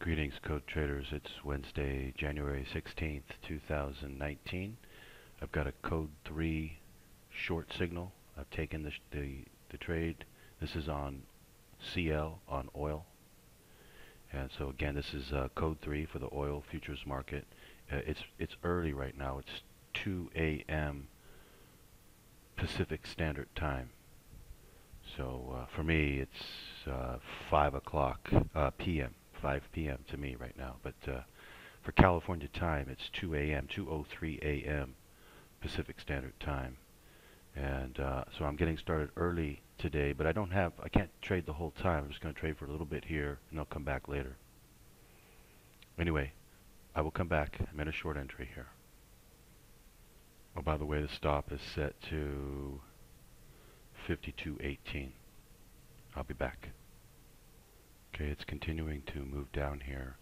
Greetings, code traders. It's Wednesday, January 16th, 2019. I've got a code 3 short signal. I've taken the trade. This is on CL, on oil. And so again, this is code 3 for the oil futures market. It's early right now. It's 2 a.m. Pacific Standard Time. So for me, it's 5 o'clock p.m. 5 p.m. to me right now. But for California time, it's 2 a.m., 2:03 a.m. Pacific Standard Time. And so I'm getting started early today, but I can't trade the whole time. I'm just going to trade for a little bit here, and I'll come back later. Anyway, I will come back. I'm in a short entry here. Oh, by the way, the stop is set to 52.18. I'll be back. Okay, it's continuing to move down here.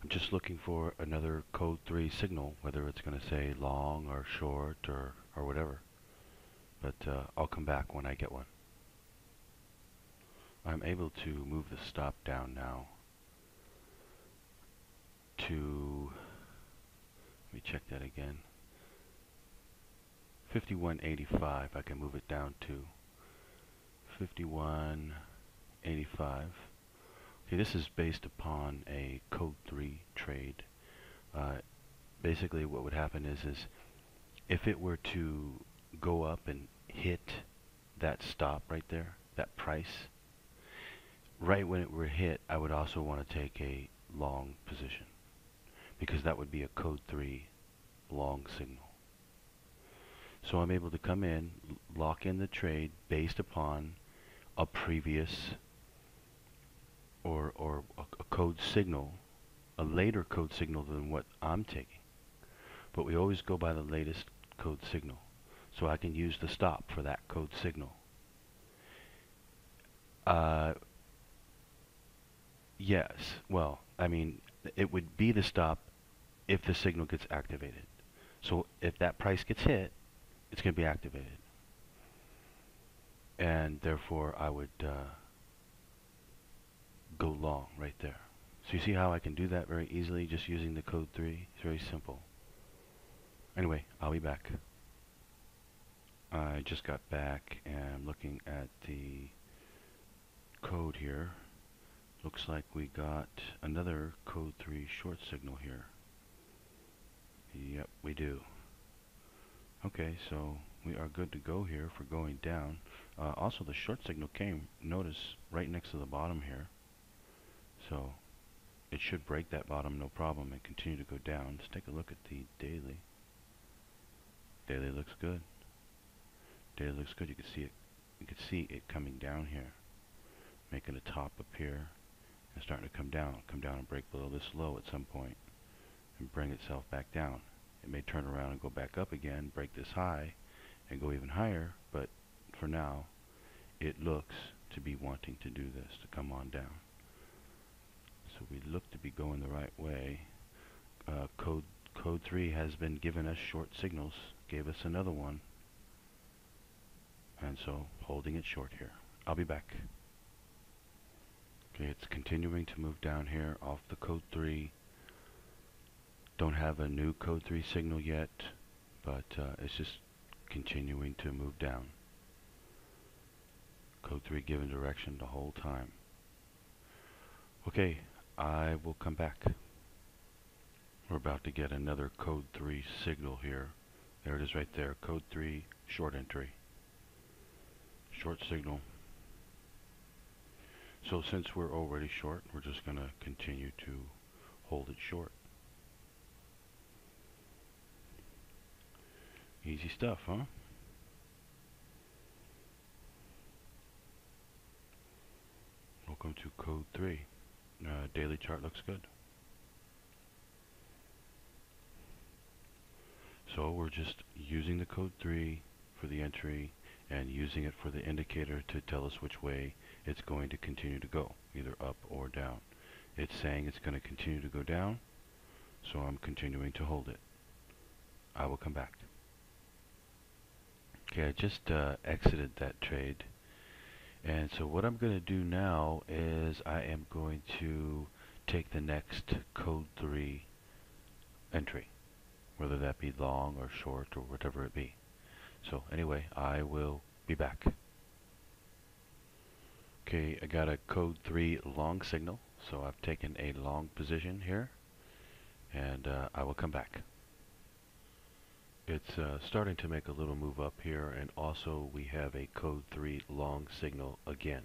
I'm just looking for another code 3 signal, whether it's going to say long or short or whatever. But I'll come back when I get one. I'm able to move the stop down now to, let me check that again, 51.85. I can move it down to 51.85. Okay, this is based upon a code 3 trade. Basically what would happen is if it were to go up and hit that stop right there, that price, right when it were hit, I would also want to take a long position, because that would be a code 3 long signal. So I'm able to come in, lock in the trade based upon a previous or a code signal, a later code signal than what I'm taking. But we always go by the latest code signal. So I can use the stop for that code signal. Yes, well, I mean, it would be the stop if the signal gets activated. So if that price gets hit, it's going to be activated. And therefore, I would go long right there. So you see how I can do that very easily just using the code 3? It's very simple. Anyway, I'll be back. I just got back and I'm looking at the code here. Looks like we got another code 3 short signal here. Yep, we do. Okay, so we are good to go here for going down. Also, the short signal came, notice, right next to the bottom here. So it should break that bottom no problem and continue to go down. Let's take a look at the daily. Daily looks good. Daily looks good. You can see it. You can see it coming down here, making a top up here, and starting to come down and break below this low at some point, and bring itself back down. It may turn around and go back up again, break this high, and go even higher. But for now, it looks to be wanting to do this, to come on down. So we look to be going the right way. Code 3 has been giving us short signals, gave us another one, and so holding it short here. I'll be back. Okay, it's continuing to move down here off the code 3. Don't have a new code 3 signal yet, but it's just continuing to move down. Code 3 giving direction the whole time. Okay, I will come back. We're about to get another code 3 signal here. There it is right there, code 3 short entry. Short signal. So since we're already short, we're just going to continue to hold it short. Easy stuff, huh? Welcome to code 3. Daily chart looks good. So we're just using the code 3 for the entry and using it for the indicator to tell us which way it's going to continue to go, either up or down. It's saying it's going to continue to go down, so I'm continuing to hold it. I will come back. Okay, I just exited that trade, and so what I'm going to do now is I am going to take the next code 3 entry, whether that be long or short or whatever it be. So anyway, I will be back. Okay, I got a code 3 long signal, so I've taken a long position here, and I will come back. It's starting to make a little move up here, and also we have a code 3 long signal again.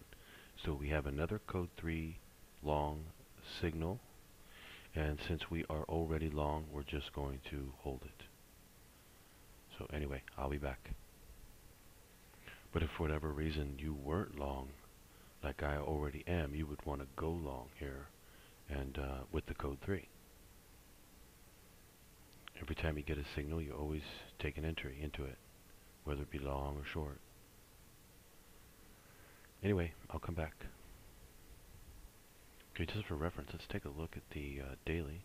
So we have another code 3 long signal, and since we are already long, we're just going to hold it. So anyway, I'll be back. But if for whatever reason you weren't long, like I already am, you would want to go long here, and with the code 3. Every time you get a signal, you always take an entry into it, whether it be long or short. Anyway, I'll come back. Okay, just for reference, let's take a look at the daily.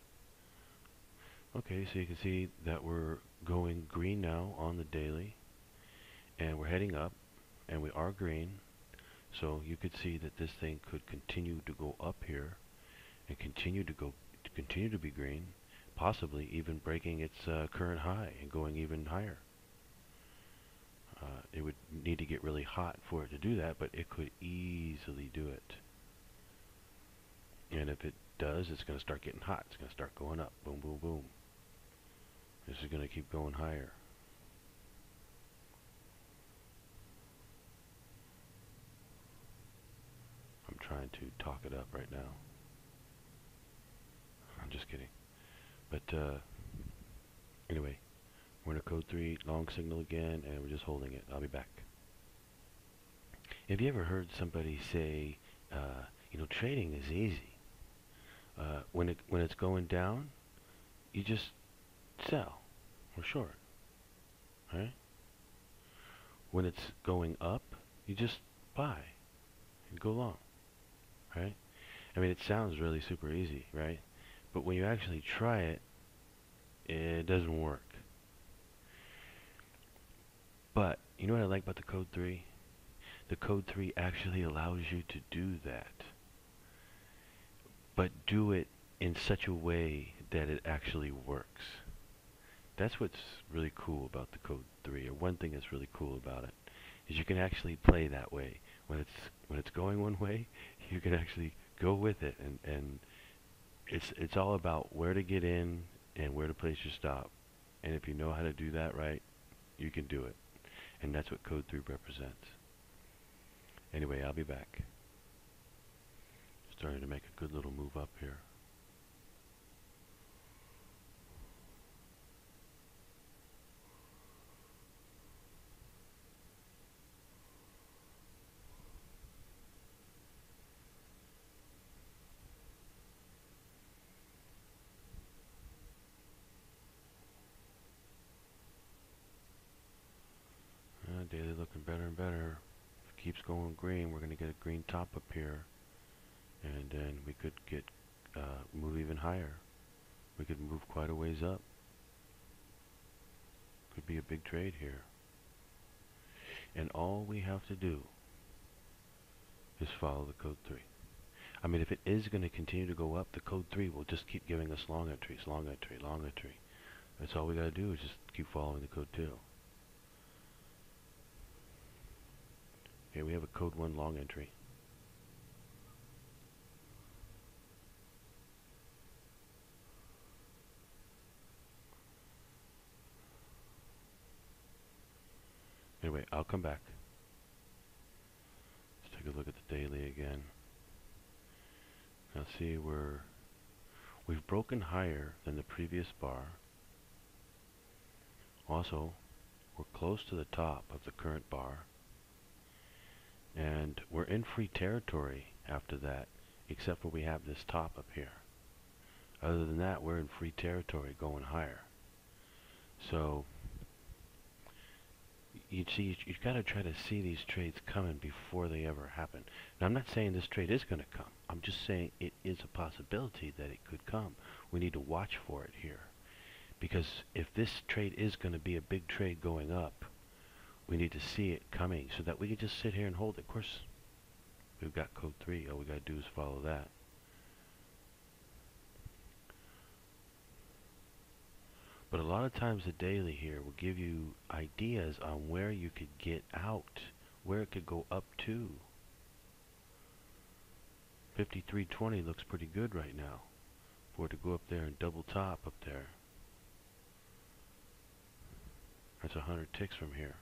Okay, so you can see that we're going green now on the daily, and we're heading up, and we are green. So you could see that this thing could continue to go up here, and continue to be green, possibly even breaking its current high and going even higher. It would need to get really hot for it to do that, but it could easily do it. And if it does, it's going to start getting hot. It's going to start going up. Boom, boom, boom. This is going to keep going higher. I'm trying to talk it up right now. I'm just kidding. But anyway, we're in a code 3 long signal again, and we're just holding it. I'll be back. Have you ever heard somebody say, trading is easy? When it's going down, you just sell or short, right? When it's going up, you just buy and go long, right? I mean, it sounds really super easy, right? But when you actually try it, it doesn't work. But you know what I like about the code 3? The code 3 actually allows you to do that, but do it in such a way that it actually works. That's what's really cool about the code 3, or one thing that's really cool about it, is you can actually play that way. When it's going one way, you can actually go with it, and it's all about where to get in and where to place your stop. And if you know how to do that right, you can do it. And that's what code 3 represents. Anyway, I'll be back. Starting to make a good little move up here. Daily looking better and better. If it keeps going green, we're going to get a green top up here, and then we could get move even higher. We could move quite a ways up. Could be a big trade here. And all we have to do is follow the code 3. I mean, if it is going to continue to go up, the code 3 will just keep giving us long entries, long entry, long entry. That's all we got to do is just keep following the code 2. Okay, we have a code 1 long entry. Anyway, I'll come back. Let's take a look at the daily again. Now see, we've broken higher than the previous bar. Also, we're close to the top of the current bar. And we're in free territory after that, except for we have this top up here. Other than that, we're in free territory going higher. So you've got to try to see these trades coming before they ever happen. Now, I'm not saying this trade is going to come. I'm just saying it is a possibility that it could come. We need to watch for it here. Because if this trade is going to be a big trade going up, we need to see it coming so that we can just sit here and hold it. Of course, we've got code 3. All we got to do is follow that. But a lot of times the daily here will give you ideas on where you could get out, where it could go up to. 5320 looks pretty good right now. For it to go up there and double top up there. That's 100 ticks from here.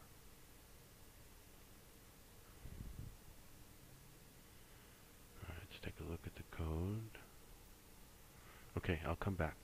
Alright, let's take a look at the code. Okay, I'll come back.